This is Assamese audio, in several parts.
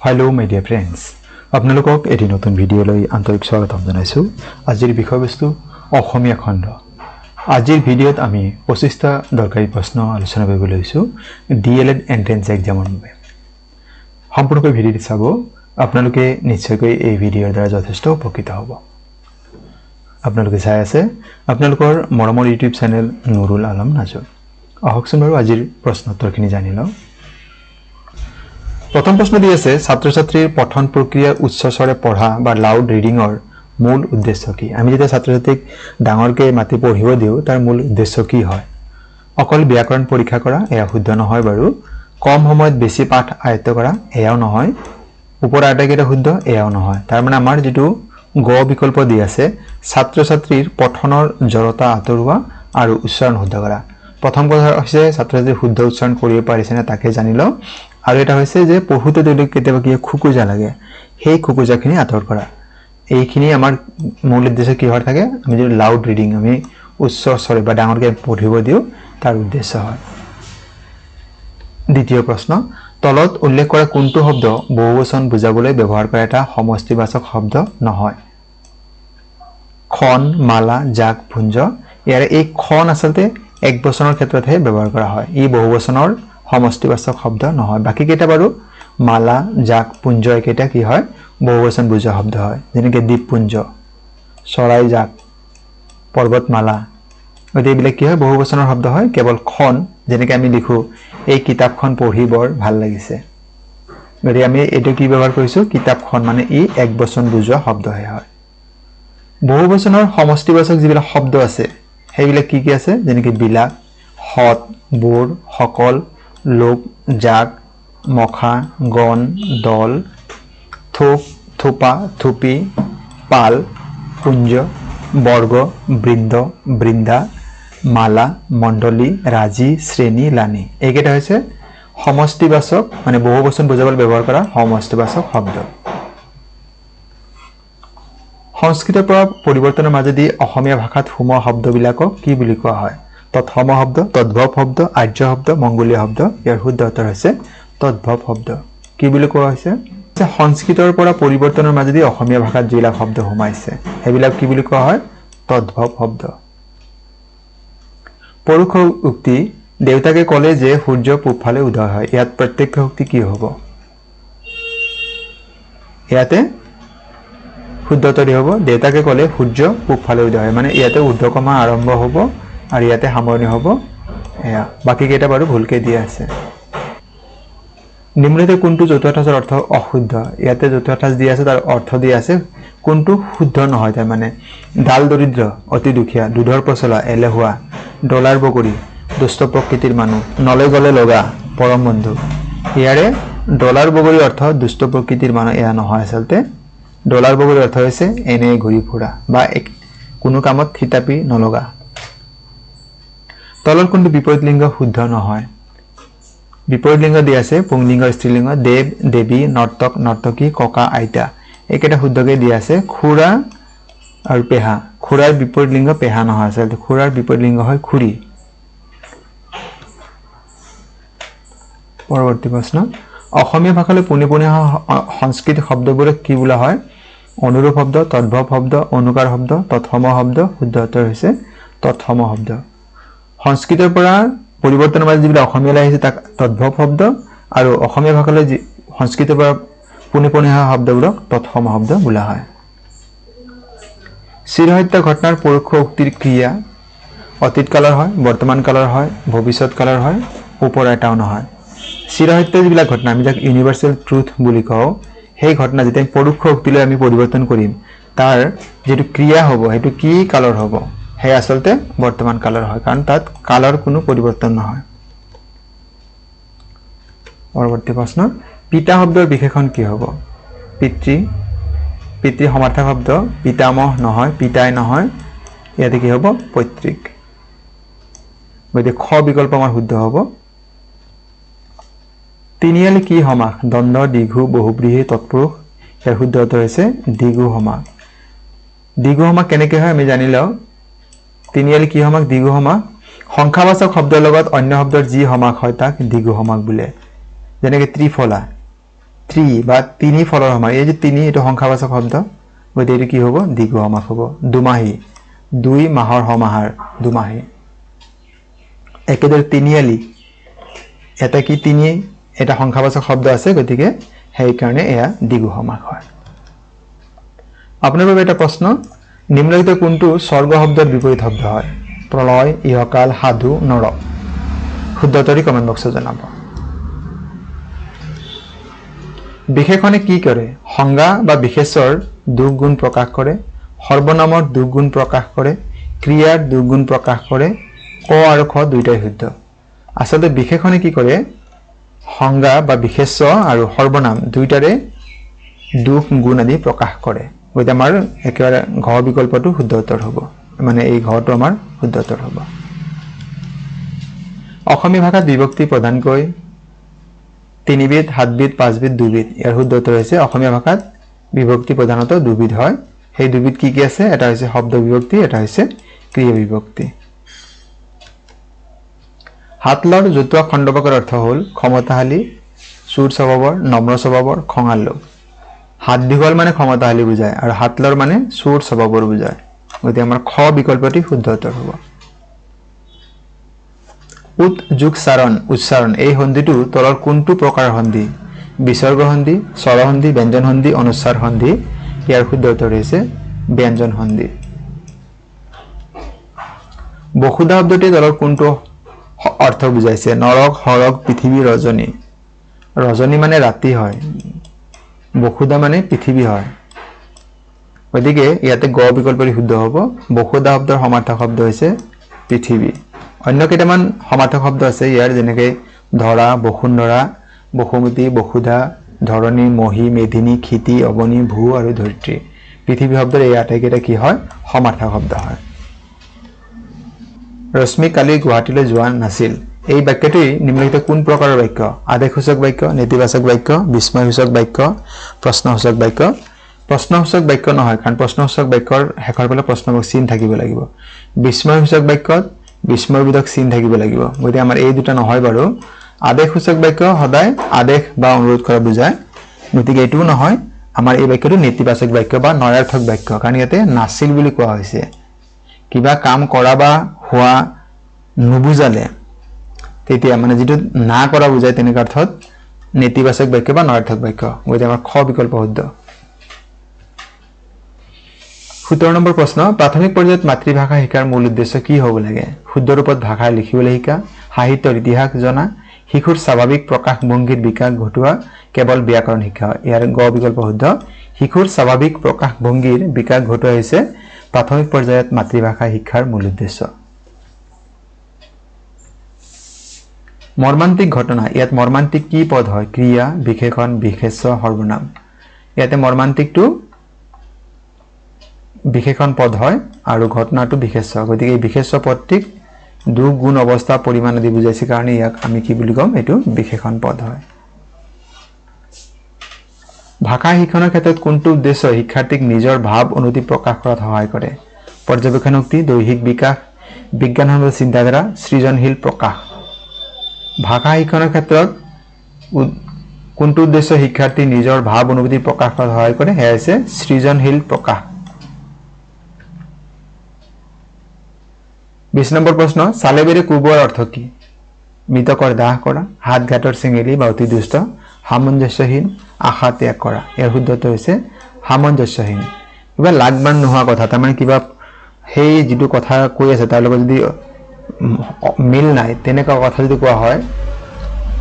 Hello my dear friends. আপোনালোকক এটি নতুন ভিডিঅ'লৈ আন্তৰিক স্বাগতম জনাইছো। আজিৰ বিষয়বস্তু অসমীয়া খণ্ড। আজিৰ ভিডিঅ'ত আমি 25টা দৰকাৰী প্ৰশ্ন আলোচনা কৰিব লৈছো ডিএলএড এন্ট্ৰেন্স এক্সামৰ বাবে। সম্পূৰ্ণকৈ ভিডিঅ'টো চাব। আপোনালোকে নিশ্চয়কৈ এই ভিডিঅ'ৰ দ্বাৰা যথেষ্ট উপকৃত হ'ব। আপোনালোকে চাই আছে আপোনালোকৰ মৰমৰ ইউটিউব চেনেল নুৰুল আলম নাজৰ। আহকচোন বাৰু আজিৰ প্ৰশ্নোত্তৰখিনি জানি লওঁ। প্ৰথম প্ৰশ্ন দি আছে ছাত্ৰ-ছাত্ৰীৰ পঠন প্ৰক্ৰিয়াৰ উচ্চ স্বৰে পঢ়া বা লাউড ৰিডিংৰ মূল উদ্দেশ্য কি? আমি যেতিয়া ছাত্ৰ-ছাত্ৰীক ডাঙৰকৈ মাতি পঢ়িব দিওঁ তাৰ মূল উদ্দেশ্য কি হয়? অকল ব্যাকৰণ পৰীক্ষা কৰা এয়া শুদ্ধ নহয় বাৰু। কম সময়ত বেছি পাঠ আয়ত্ত কৰা এয়াও নহয়। ওপৰ আটাইকেইটা শুদ্ধ এয়াও নহয়। তাৰ মানে আমাৰ যেটো গ বিকল্প দি আছে ছাত্ৰ-ছাত্ৰীৰ পঠনৰ জড়তা আঁতৰোৱা আৰু উচ্চাৰণ শুদ্ধ কৰা। প্ৰথম কথা হৈছে ছাত্ৰ-ছাত্ৰীৰ শুদ্ধ উচ্চাৰণ কৰিব পাৰিছে না তাকে জানি লওঁ। আৰু এটা হৈছে যে পঢ়ুতে যদি কেতিয়াবা কি খুকুজা লাগে সেই খুকুজাখিনি আঁতৰ কৰা। এইখিনি আমাৰ মূল উদ্দেশ্য কি হয় থাকে আমি যদি লাউড ৰিডিং আমি উচ্চ স্বৰে বা ডাঙৰকৈ পঢ়িব দিওঁ তাৰ উদ্দেশ্য হয়। দ্বিতীয় প্ৰশ্ন তলত উল্লেখ কৰা কোনটো শব্দ বহুবচন বুজাবলৈ ব্যৱহাৰ কৰা এটা সমষ্টিবাচক শব্দ নহয়? খন, মালা, জাক, পুঞ্জ। ইয়াৰে এই খন আচলতে এক বচনৰ ক্ষেত্ৰতহে ব্যৱহাৰ কৰা হয়। ই বহুবচনৰ সমষ্টিবাচক শব্দ নহয়। বাকি কেইটা বাৰু মালা, জাক, পুঞ্জ একেইটা কি হয় বহুবচন বুজোৱা শব্দ হয়। যেনেকৈ দ্বীপপুঞ্জ, চৰাই জাক, পৰ্বতমালা। গতিকে এইবিলাক কি হয় বহুবচনৰ শব্দ হয়। কেৱল খন যেনেকৈ আমি লিখো এই কিতাপখন পঢ়ি বৰ ভাল লাগিছে। গতিকে আমি এইটো কি ব্যৱহাৰ কৰিছো কিতাপখন মানে ই এক বচন বুজোৱা শব্দহে হয়। বহুবচনৰ সমষ্টিবাচক যিবিলাক শব্দ আছে সেইবিলাক কি কি আছে যেনেকৈ বিলাক, হত, বোৰ, সকল, লোক, জাক, মখা, গণ, দল, থোপ, থোপা, থুপি, পাল, পুঞ্জ, বৰ্গ, বৃন্দ, বৃন্দা, মালা, মণ্ডলী, ৰাজি, শ্ৰেণী, লানি। এইকেইটা হৈছে সমষ্টিবাচক মানে বহুবচন বুজাবলৈ ব্যৱহাৰ কৰা সমষ্টিবাচক শব্দ। সংস্কৃতৰ পৰা পৰিৱৰ্তনৰ মাজেদি অসমীয়া ভাষাত সোমোৱা শব্দবিলাকক কি বুলি কোৱা হয়? তৎসম শব্দ, তদ্ভৱ শব্দ, আৰ্য শব্দ, মংগোলীয় শব্দ। ইয়াৰ শুদ্ধ উত্তৰ হৈছে তদ্ভৱ শব্দ। কি বুলি কোৱা হৈছে? সংস্কৃতৰ পৰা পৰিৱৰ্তনৰ মাজেদি অসমীয়া ভাষাত যিবিলাক শব্দ সোমাইছে সেইবিলাক কি বুলি কোৱা হয়? তদ্ভৱ শব্দ। পৰোক্ষ উক্তি দেউতাকে ক'লে যে সূৰ্য পূবফালে উদয় হয়। ইয়াত প্ৰত্যক্ষ উক্তি কি হ'ব? ইয়াতে শুদ্ধ উত্তৰ হ'ব দেউতাকে ক'লে সূৰ্য পূবফালে উদয় হয়। মানে ইয়াতে ঊৰ্ধ্বকমা আৰম্ভ হ'ব আৰু ইয়াতে সামৰণি হ'ব এয়া। বাকি কেইটা বাৰু ভুলকৈ দিয়া আছে। নিম্নলিখিত কোনটো জতুৱা ঠাঁচৰ অৰ্থ অশুদ্ধ? ইয়াতে জতুৱা ঠাঁচ দিয়া আছে তাৰ অৰ্থ দিয়া আছে কোনটো শুদ্ধ নহয়। তাৰ মানে ডাল দৰিদ্ৰ অতি দুখীয়া, দুধৰ পচলা এলেহুৱা, ডলাৰ বগৰী দুষ্ট প্ৰকৃতিৰ মানুহ, নলে গলে লগা পৰম বন্ধু। ইয়াৰে ডলাৰ বগৰীৰ অৰ্থ দুষ্ট প্ৰকৃতিৰ মানুহ এয়া নহয়। আচলতে ডলাৰ বগৰীৰ অৰ্থ হৈছে এনে ঘূৰি ফুৰা বা কোনো কামত থিতাপি নলগা। তলৰ কোনটো বিপৰীত লিংগ শুদ্ধ নহয়? বিপৰীত লিংগ দিয়া আছে পুংলিংগ, স্ত্ৰীলিংগ, দেৱ, দেৱী, নৰ্তক, নৰ্তকী, ককা, আইতা। এইকেইটা শুদ্ধকৈ দিয়া আছে খুৰা আৰু পেহা। খুৰাৰ বিপৰীত লিংগ পেহা নহয়। আচলতে খুৰাৰ বিপৰীত লিংগ হয় খুৰী। পৰৱৰ্তী প্ৰশ্ন অসমীয়া ভাষালৈ পোনে পোনে সংস্কৃত শব্দবোৰক কি বোলা হয়? অনুৰূপ শব্দ, তদ্ভৱ শব্দ, অনুকাৰ শব্দ, তৎসম শব্দ। শুদ্ধ উত্তৰ হৈছে তৎসম শব্দ। সংস্কৃতৰ পৰা পৰিৱৰ্তনৰ মাজত যিবিলাক অসমীয়ালৈ আহিছে তাক তদ্ভৱ শব্দ আৰু অসমীয়া ভাষালৈ সংস্কৃতৰ পৰা পোনে পোনে অহা শব্দবোৰক তৎসম শব্দ বোলা হয়। চিৰহত্যা ঘটনাৰ পৰোক্ষ উক্তিৰ ক্ৰিয়া অতীত কালৰ হয়, বৰ্তমান কালৰ হয়, ভৱিষ্যত কালৰ হয়, ওপৰ এটাও নহয়। চিৰহত্যা যিবিলাক ঘটনা আমি যাক ইউনিভাৰ্চেল ট্ৰুথ বুলি কওঁ সেই ঘটনা যেতিয়া পৰোক্ষ উক্তিলৈ আমি পৰিৱৰ্তন কৰিম তাৰ যিটো ক্ৰিয়া হ'ব সেইটো কি কালৰ হ'ব? সেই আচলতে বৰ্তমান কালৰ হয় কাৰণ তাত কালৰ কোনো পৰিৱৰ্তন নহয়। পৰৱৰ্তী প্ৰশ্ন পিতা শব্দৰ বিশেষণ কি হ'ব? পিতৃ, পিতৃ সমাৰ্থক শব্দ, পিতামহ নহয়, পিতাই নহয়। ইয়াতে কি হ'ব? পৈতৃক। গতিকে খ বিকল্প আমাৰ শুদ্ধ হ'ব। তিনিআলি কি সমাস? দ্বন্দ্ব, দ্বিঘু, বহুব্ৰীহি, তৎপুৰুষ। ইয়াৰ শুদ্ধ উত্তৰ হৈছে দ্বিঘু সমাস। দ্বিঘু সমাস কেনেকৈ হয় আমি জানি লওঁ। তিনিআলি কি সমাস? দ্বিঘু সমাস। সংখ্যাবাচক শব্দৰ লগত অন্য শব্দৰ যি সমাস হয় তাক দ্বিঘু সমাস বোলে। যেনেকৈ ত্ৰিফলা ত্ৰি বা তিনি ফলৰ সমাহাৰ, এই যে তিনি এইটো সংখ্যাবাচক শব্দ, গতিকে এইটো কি হ'ব দ্বিগু সমাস হ'ব। দুমাহী, 2 মাহৰ সমাহাৰ দুমাহী। একেদৰে তিনিআলি, এটা কি তিনি এটা সংখ্যাবাচক শব্দ আছে, গতিকে সেইকাৰণে এয়া দ্বিগু সমাস হয়। আপোনাৰ বাবে এটা প্ৰশ্ন, নিম্নলিখিত কোনটো স্বৰ্গ শব্দৰ বিপৰীত শব্দ হয়? প্ৰলয়, ইহকাল, সাধু, নৰক। শুদ্ধ উত্তৰটি কমেণ্ট বক্সত জনাব। বিশেষণে কি কৰে? সংজ্ঞা বা বিশেষৰ দুগুণ প্ৰকাশ কৰে, সৰ্বনামৰ দুগুণ প্ৰকাশ কৰে, ক্ৰিয়াৰ দুগুণ প্ৰকাশ কৰে। ক আৰু খ দুইটাই শুদ্ধ। আচলতে বিশেষণে কি কৰে? সংজ্ঞা বা বিশেষ আৰু সৰ্বনাম দুইটাৰে দুখ গুণ আদি প্ৰকাশ কৰে। গতিকে আমাৰ একেবাৰে ঘ বিকল্পটো শুদ্ধ উত্তৰ হ'ব, মানে এই ঘটো আমাৰ শুদ্ধ উত্তৰ হ'ব। অসমীয়া ভাষাত বিভক্তি প্ৰধানকৈ 3 বিধ, 7 বিধ, 5 বিধ, 2 বিধ। ইয়াৰ শুদ্ধ উত্তৰ হৈছে অসমীয়া ভাষাত বিভক্তি প্ৰধানতঃ 2 বিধ হয়। সেই 2 বিধ কি কি আছে? এটা হৈছে শব্দ বিভক্তি, এটা হৈছে ক্ৰিয়া বিভক্তি। হাতলৰ জতুৱা খণ্ডবাকৰ অৰ্থ হ'ল ক্ষমতাশালী, চুৰ স্বভাৱৰ, নম্ৰ স্বভাৱৰ, খঙাল। হাত দীঘল মানে ক্ষমতাশালী বুজায় আৰু হাতলৰ মানে চুৰ স্বভাৱৰ বুজায়। গতিকে আমাৰ খ বিকল্পটি শুদ্ধ উত্তৰ হ'ব। উৎ যোগ চাৰণ, উচ্চাৰণ এই সন্ধিটো তলৰ কোনটো প্ৰকাৰৰ সন্ধি? বিসৰ্গ সন্ধি, স্বৰ সন্ধি, ব্যঞ্জন সন্ধি, অনুস্বাৰ সন্ধি। ইয়াৰ শুদ্ধ উত্তৰ হৈছে ব্যঞ্জন সন্ধি। বসুধা শব্দটি তলৰ কোনটো অৰ্থ বুজাইছে? নৰক, হৰক, পৃথিৱী, ৰজনী। ৰজনী মানে ৰাতি হয়, বসুধা মানে পৃথিৱী হয়। গতিকে ইয়াতে গ বিকল্পটি শুদ্ধ হ'ব। বসুধা শব্দৰ সমাৰ্থক শব্দ হৈছে পৃথিৱী। অন্য কেইটামান সমাৰ্থক শব্দ আছে ইয়াৰ, যেনেকৈ ধৰা, বসুন্ধৰা, বসুমতী, বসুধা, ধৰণী, মহী, মেধিনী, ক্ষিতি, অৱনী, ভূ আৰু ধৰিত্ৰী। পৃথিৱী শব্দৰ এই আটাইকেইটা কি হয়? সমাৰ্থক শব্দ হয়। ৰশ্মি কালি গুৱাহাটীলৈ যোৱা নাছিল। এই বাক্যটি নিম্নলিখিত কোন প্ৰকাৰৰ বাক্য? আদেশসূচক বাক্য, নেতিবাচক বাক্য, বিস্ময়সূচক বাক্য, প্ৰশ্নসূচক বাক্য। প্ৰশ্নসূচক বাক্য নহয়, কাৰণ প্ৰশ্নসূচক বাক্যৰ শেষৰ ফালে প্ৰশ্নবোধক চিন থাকিব লাগিব। বিস্ময়সূচক বাক্যত বিস্ময়বোধক চিন থাকিব লাগিব। গতিকে আমাৰ এই দুটা নহয় বাৰু। আদেশসূচক বাক্য সদায় আদেশ বা অনুৰোধ কৰা বুজায়, গতিকে এইটোও নহয়। আমাৰ এই বাক্যটো নেতিবাচক বাক্য বা নয়াৰ্থক বাক্য, কাৰণ ইয়াতে নাছিল বুলি কোৱা হৈছে। কিবা কাম কৰা বা হোৱা নুবুজালে তেতিয়া মানে যিটো না কৰা বুজায়, তেনেকুৱা অৰ্থত নেতিবাচক বাক্য বা নয়াৰ্থক বাক্য। গতিকে আমাৰ খ বিকল্প শুদ্ধ। 17 নম্বৰ প্ৰশ্ন, প্ৰাথমিক পৰ্যায়ত মাতৃভাষা শিকাৰ মূল উদ্দেশ্য কি হ'ব লাগে? শুদ্ধ ৰূপত ভাষা লিখিবলৈ শিকা, সাহিত্যৰ ইতিহাস জনা, শিশুৰ স্বাভাৱিক প্ৰকাশ ভংগীৰ বিকাশ ঘটোৱা, কেৱল ব্যাকৰণ শিক্ষা। ইয়াৰ গ বিকল্প শুদ্ধ। শিশুৰ স্বাভাৱিক প্ৰকাশ ভংগীৰ বিকাশ ঘটোৱা হৈছে প্ৰাথমিক পৰ্যায়ত মাতৃভাষা শিক্ষাৰ মূল উদ্দেশ্য। মৰ্মান্তিক ঘটনা, ইয়াত মৰ্মান্তিক কি পদ হয়? ক্ৰিয়া, বিশেষণ, বিশেষ্য, সৰ্বনাম। ইয়াতে মৰ্মান্তিকটো বিশেষণ পদ হয় আৰু ঘটনাটো বিশেষ্য। গতিকে এই বিশেষ্য পদটিক দুগুণ অৱস্থা পৰিমাণ আদি বুজাইছে কাৰণে ইয়াক আমি কি বুলি ক'ম? এইটো বিশেষণ পদ হয়। ভাষা শিক্ষণৰ ক্ষেত্ৰত কোনটো উদ্দেশ্য শিক্ষাৰ্থীক নিজৰ ভাৱ অনুভূতি প্ৰকাশ কৰাত সহায় কৰে? পৰ্যবেক্ষণ শক্তি, দৈহিক বিকাশ, বিজ্ঞানসন্মত চিন্তাধাৰা, সৃজনশীল প্ৰকাশ। ভাষা শিক্ষণৰ ক্ষেত্ৰত কোনটো উদ্দেশ্য শিক্ষাৰ্থীক নিজৰ ভাৱ অনুভূতি প্ৰকাশ কৰাত সহায় কৰে? সেয়া হৈছে সৃজনশীল প্ৰকাশ। 20 নম্বৰ প্ৰশ্ন, চালেবেৰে কোবোৱাৰ অৰ্থ কি? মৃতকৰ দাহ কৰা, হাত ঘাটৰ চেঙেলি বা অতি দুষ্ট, সামঞ্জস্যহীন, আশা ত্যাগ কৰা। ইয়াৰ শুদ্ধ উত্তৰ হৈছে সামঞ্জস্যহীন। কিবা লাগবান নোহোৱা কথা, তাৰমানে কিবা সেই যিটো কথা কৈ আছে তাৰ লগত যদি মিল নাই, তেনেকুৱা কথা যদি কোৱা হয়,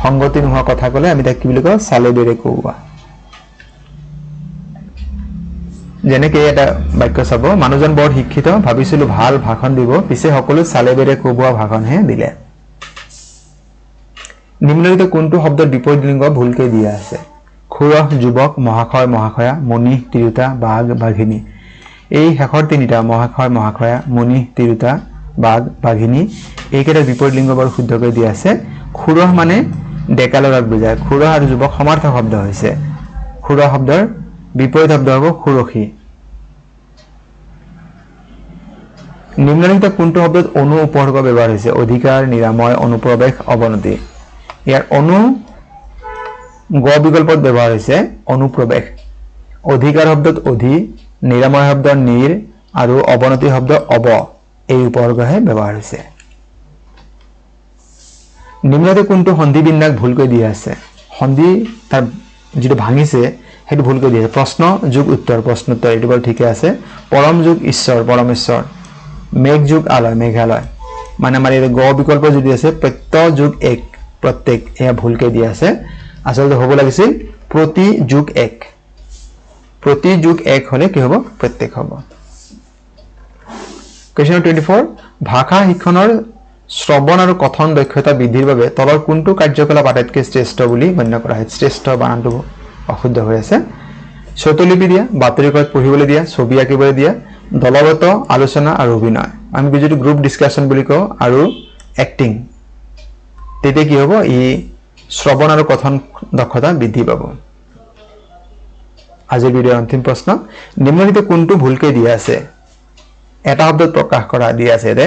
সংগতি নোহোৱা কথা ক'লে আমি তাক কি বুলি কওঁ? চালেবেৰে কোবোৱা। যেনেকে এটা বাক্য চাব, মানুহজন বৰ শিক্ষিত, ভাবিছিলো ভাল ভাষণ দিব, পিছে সকলো চালেবেৰে কোবোৱা ভাষণহে দিলে। নিম্নলিখিত কোনটো শব্দৰ বিপৰীত লিংগ ভুলকৈ দিয়া আছে? খুৰহ, যুৱক, মহাশয়, মহাশয়া, মণি, তিৰোতা, বাঘ, বাঘিনী। এই শেষৰ তিনিটা মহাশয়, মহাশয়া, মণি, তিৰোতা, বাঘ, বাঘিনী এইকেইটাৰ বিপৰীত লিংগ বাৰু শুদ্ধকৈ দিয়া আছে। খুৰহ মানে ডেকা ল'ৰাক বুজায়। খুৰহ আৰু যুৱক সমাৰ্থক শব্দ হৈছে। খুৰহ শব্দৰ বিপৰীত শব্দ হ'ব খুৰসী। নিম্নলিখিত কোনটো শব্দত অনু উপসৰ্গ ব্যৱহাৰ হৈছে? অধিকাৰ, নিৰাময়, অনুপ্ৰৱেশ, অৱনতি। ইয়াৰ অনু গ বিকল্পত ব্যৱহাৰ হৈছে অনুপ্ৰৱেশ অধিকাৰ শব্দত অধি নিৰাময় শব্দ নিৰ আৰু অৱনতি শব্দ অব এই উপসৰ্গহে ব্যৱহাৰ হৈছে নিম্নতে কোনটো সন্ধি বিন্যাস ভুলকৈ দিয়া আছে সন্ধি তাৰ যেটো ভাঙিছে হেতু ভুলকৈ দিয়া আছে প্ৰশ্ন যোগ উত্তৰ প্ৰশ্নোত্তৰ এটো বল ঠিকে আছে পৰম যোগ ঈশ্বৰ পৰমেশ্বৰ মেঘ যোগ আলয় মেঘালয় মানে আমাৰ এই গ বিকল্প যদি আছে প্ৰত্যয় যোগ এক প্ৰত্যেক এয়া ভুলকৈ দিয়া আছে আসলে হ'ব লাগিছিল প্ৰতি যোগ এক প্ৰতি যোগ এক হলে কি হ'ব প্ৰত্যেক হ'ব কোৱেশ্চন 24 ভাষা শিক্ষণৰ শ্ৰৱণ আৰু কথন দক্ষতা বৃদ্ধিৰ বাবে তলৰ কোনটো কাৰ্যকলাপ আটাইতকৈ শ্ৰেষ্ঠ বুলি গণ্য কৰা হয় শ্ৰেষ্ঠ বানানটো অশুদ্ধ হৈ আছে স্বতলিপি দিয়া বাতৰি কাকত পঢ়িবলৈ দিয়া ছবি আঁকিবলৈ দিয়া দলগত আলোচনা আৰু অভিনয় আমি যদি গ্ৰুপ ডিসকাশন বুলি কওঁ আৰু এক্টিং তেতিয়া কি হ'ব ই শ্ৰৱণ আৰু কথন দক্ষতা বৃদ্ধি পাব আজিৰ ভিডিঅ'ৰ অন্তিম প্ৰশ্ন নিম্নলিখিত কোনটো ভুলকৈ দিয়া আছে এটা শব্দত প্ৰকাশ কৰা দিয়া আছে যে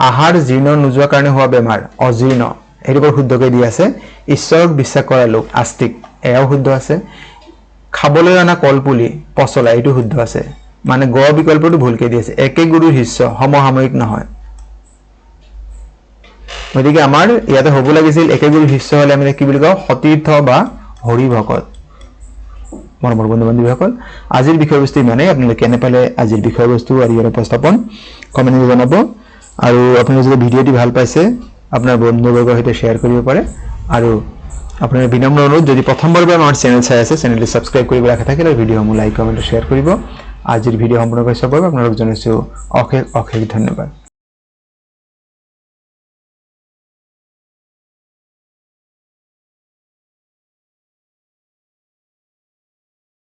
আহাৰ জীৰ্ণ নোযোৱাৰ কাৰণে হোৱা বেমাৰ অজীৰ্ণ এইটো শুদ্ধকৈ দিয়া আছে ঈশ্বৰক বিশ্বাস কৰা লোক আস্তিক এয়াও শুদ্ধ আছে খাবলৈ অনা কলপুলি পচলা এইটো শুদ্ধ আছে মানে গ বিকল্পটো ভুলকৈ দিয়া আছে একে গুৰুৰ শিষ্য সমসাময়িক নহয় গতিকে আমাৰ ইয়াতে হ'ব লাগিছিল একে গুৰুৰ শিষ্য হলে আমি কি বুলি কওঁ সতীৰ্থ বা হৰি ভকত মৰমৰ বন্ধু বান্ধৱীসকল আজিৰ বিষয়বস্তু ইমানেই আপোনালোকে কেনে পালে আজিৰ বিষয়বস্তু আৰু ইয়াৰ উপস্থাপন কমেণ্টত জনাব আৰু আপোনালোকে যদি ভিডিঅ'টি ভাল পাইছে আপোনাৰ বন্ধুবৰ্গৰ সৈতে শ্বেয়াৰ কৰিব পাৰে আৰু আপোনাৰ বিনম্ৰ অনুৰোধ যদি প্ৰথমবাৰ আমাৰ চেনেল চাই আছে চেনেলটো সাবস্ক্ৰাইব কৰিব ৰাখা থাকিলে ভিডিঅ'সমূহ লাইক কমেণ্ট শ্বেয়াৰ কৰিব আজিৰ ভিডিঅ' সম্পূৰ্ণকৈ চাবৰ বাবে আপোনালোক জনাইছো অশেষ ধন্যবাদ